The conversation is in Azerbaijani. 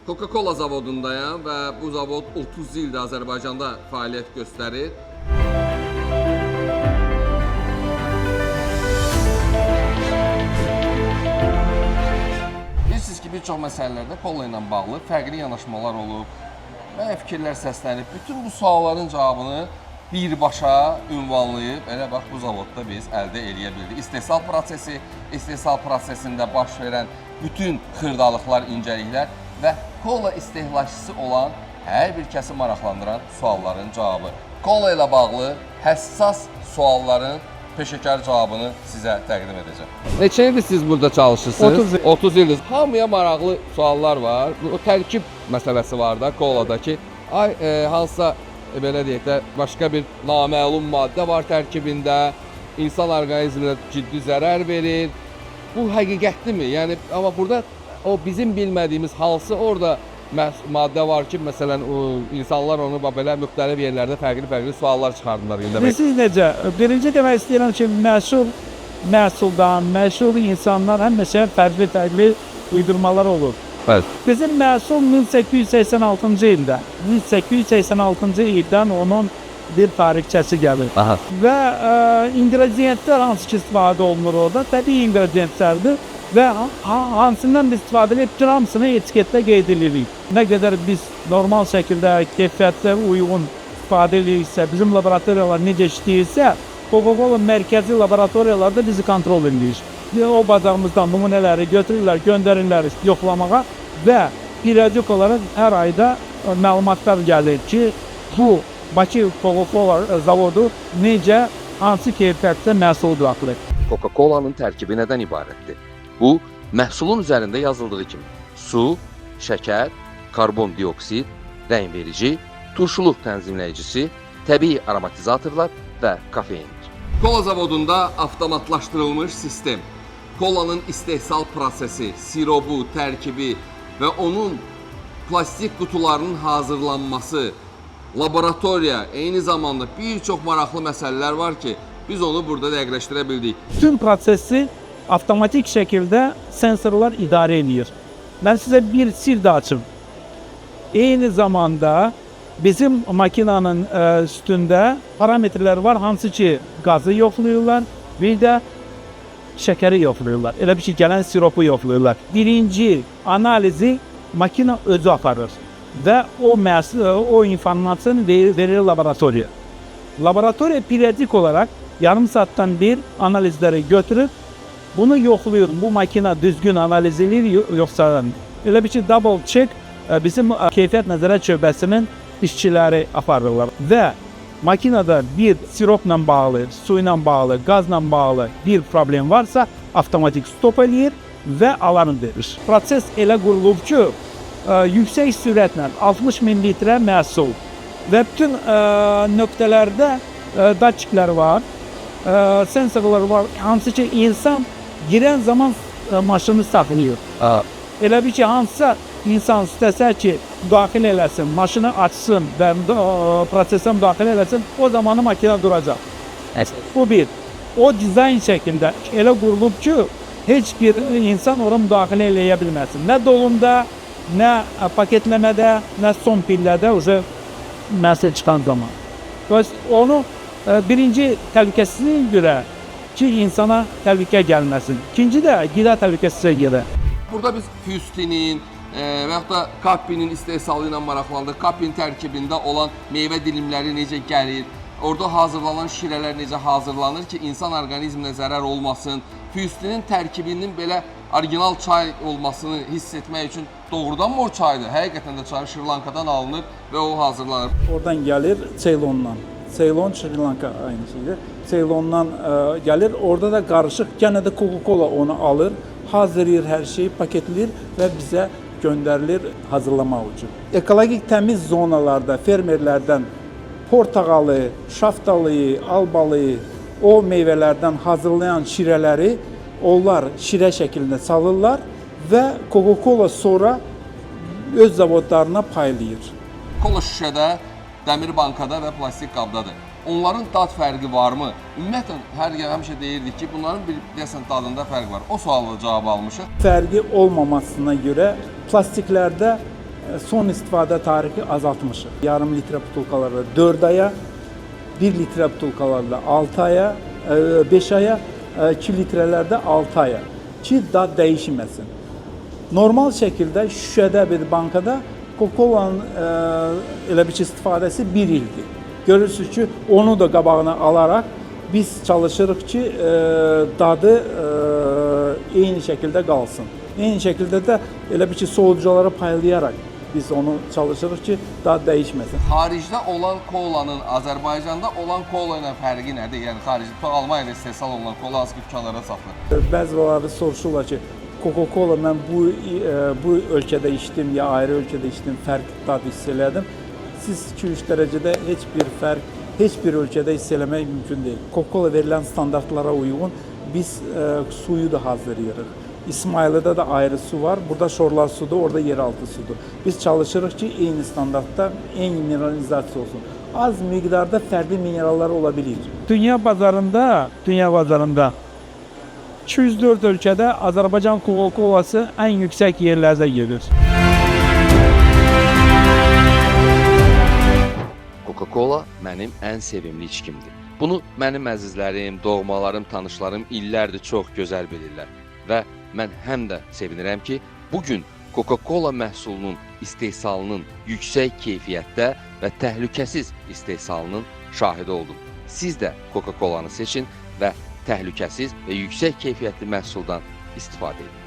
Coca-Cola zavodundayam və bu zavod 30 ildir Azərbaycanda fəaliyyət göstərir. Bilirsiniz ki, bir çox məsələlərdə kolla ilə bağlı fərqli yanaşmalar olub, və fikirlər səslənib. Bütün bu sualların cavabını birbaşa ünvanlayıb, elə bax bu zavodda biz əldə eləyə bildik. İstehsal prosesində baş verən bütün xırdalıqlar, incəliklər və kola istehlakçısı olan hər bir kəsi maraqlandıran sualların cavabı. Kola ilə bağlı həssas sualların peşəkar cavabını sizə təqdim edəcəm. Neçə ildir siz burada çalışırsınız? 30 il. 30 ildir. Hamıya maraqlı suallar var. O tərkib məsələsi var da koladakı. Hansısa belə deyək də başqa bir naməlum maddə var tərkibində. İnsan orqanizminə ciddi zərər verir. Bu həqiqətlimi? Yəni amma burada o bizim bilmədiyimiz hansı orada maddə var ki, məsələn, insanlar onu belə müxtəlif yerlərdə fərqli suallar çıxardılar. Siz necə? Birinci demək istəyirəm ki, məsul insanlar həmişə fərqli uydurmalar olur. Bəli. Bizim məhsul 1886-cı ildə, 1886-cı ildən onun bir tarixçəsi gəlir. Aha. Və ingrediyentlər hansı ki istifadə olunur orada, təbii ingrediyentlərdir. Və hansından biz istifadə edib hamısını etiketdə qeyd edirik. Nə qədər biz normal şəkildə keyfiyyətlə uyğun istifadə ediriksə, bizim laboratoriyalar necə işləyirsə, Coca-Cola mərkəzi laboratoriyalarda bizi kontrol edir. O bazarımızdan nümunələri götürürlər, göndərirlər yoxlamağa və periodik olaraq hər ayda məlumatlar gəlir ki, bu Bakı Coca-Cola zavodu necə, hansı keyfiyyətdə məhsul buraxılır. Coca-Cola'nın tərkibi nədən ibarətdir? Bu, məhsulun üzərində yazıldığı kimi su, şəkər, karbon dioksid, rəngverici, turşuluq tənzimləyicisi, təbii aromatizatorlar və kofeindir. Kola zavodunda avtomatlaşdırılmış sistem, kolanın istehsal prosesi, sirobu, tərkibi və onun plastik qutularının hazırlanması, laboratoriya, eyni zamanda bir çox maraqlı məsələlər var ki, biz onu burada dəqiqləşdirə bildik. Tüm prosesi avtomatik şəkildə sensorlar idarə edir. Mən sizə bir sir də açım. Eyni zamanda bizim makinanın üstündə parametrlər var, hansı ki qazı yoxlayırlar, bir də şəkəri yoxlayırlar. Elə bir ki, gələn siropu yoxlayırlar. Birinci analizi makina özü aparır və o informasiyanı verir laboratoriya. Laboratoriya periodik olaraq yarım saatdan bir analizləri götürüb bunu yoxlayır. Bu makina düzgün analiz edir, yoxsa elə bir ki, double check bizim keyfiyyət nəzarət şöbəsinin işçiləri aparırlar. Və makinada bir siropla bağlı, su ilə bağlı, qazla bağlı bir problem varsa, avtomatik stop eləyir və alarm verir. Proses elə qurulub ki, yüksək sürətlə 60 min litrə məhsul və bütün nöqtələrdə datçiklər var, sensorlar var, hansı ki insan girən zaman maşını saxlayır. Elə bir ki, hansısa insan istəsə ki, daxil eləsin, maşını açsın və prosesə daxil eləsin, o zamanı makina duracaq. Bu bir. O dizayn şəkildə elə qurulub ki, heç bir insan ora müdaxilə eləyə bilməsin. Nə dolunda, nə paketləmədə, nə son pillədə məhsul çıxan zaman. Onu birinci təhlükəsizliyə görə ki, insana təhlükə gəlməsin. İkinci də qida təhlükəsizliyə görə. Burada biz füstinin və yaxud da kappinin istehsalı ilə maraqlandıq. Kappin tərkibində olan meyvə dilimləri necə gəlir, orada hazırlanan şirələr necə hazırlanır ki, insan orqanizminə zərər olmasın. Füstinin tərkibinin belə orijinal çay olmasını hiss etmək üçün doğrudan mı o çaydır? Həqiqətən də çay Şri-Lankadan alınır və o hazırlanır. Oradan gəlir Ceylondan. Ceylon, Şri-Lanka aynı şeydir. Ceylondan gəlir, orada da qarışıq, yenə də Coca-Cola onu alır, hazırlayır hər şeyi, paketləyir və bizə göndərilir hazırlamaq üçün. Ekologik təmiz zonalarda fermerlərdən portağalı, şaftalı, albalı, o meyvələrdən hazırlayan şirələri onlar şirə şəklində salırlar və Coca-Cola sonra öz zavodlarına paylayır. Kola şüşədə, dəmir bankada və plastik qabdadır. Onların dad fərqi varmı? Ümumiyyətlə, həmişə deyirdik ki, bunların deyəsən dadında fərq var. O sualı cavab almışıq. Fərqi olmamasına görə plastiklərdə son istifadə tarihi azaltmışıq. Yarım litrə butulkalarda 4 aya, 1 litrə butulkalarda 6 aya, 5 aya, 2 litrələrdə 6 aya ki, dad dəyişməsin. Normal şəkildə şüşədə bir bankada Coca-Cola'nın elə bir istifadəsi 1 ildir. Görürsünüz ki, onu da qabağına alaraq biz çalışırıq ki, dadı eyni şəkildə qalsın. Eyni şəkildə də elə bir soğuduculara paylayaraq biz onu çalışırıq ki, dad dəyişməsin. Xaricdə olan kolanın Azərbaycanda olan kola ilə fərqi nədir? Yəni xaricdə Almaniyada istehsal olunan kola hansı ki dükanlara satılır? Bəziləri soruşurlar ki, Coca-Cola mən bu ölkədə içdim ya ayrı ölkədə içdim, fərq dad hiss elədim. Siz 2-3 dərəcədə heç bir fərq, heç bir ölkədə hiss eləmək mümkün deyil. Coca-Cola verilən standartlara uyğun biz suyu da hazırlayırıq. İsmayılı'da da ayrı su var. Burada şorlar sudur, orada yeraltı sudur. Biz çalışırıq ki, eyni standartda, eyni mineralizasiya olsun. Az miqdarda fərqli minerallar ola bilir. Dünya bazarında 204 ölkədə Azərbaycan Coca-Colası ən yüksək yerlərdə gedir. Coca-Cola mənim ən sevimli içkimdir. Bunu mənim əzizlərim, doğmalarım, tanışlarım illərdir çox gözəl bilirlər. Və mən həm də sevinirəm ki, bugün Coca-Cola məhsulunun istehsalının yüksək keyfiyyətdə və təhlükəsiz istehsalının şahidi oldum. Siz də Coca-Cola'nı seçin və təhlükəsiz və yüksək keyfiyyətli məhsuldan istifadə edin.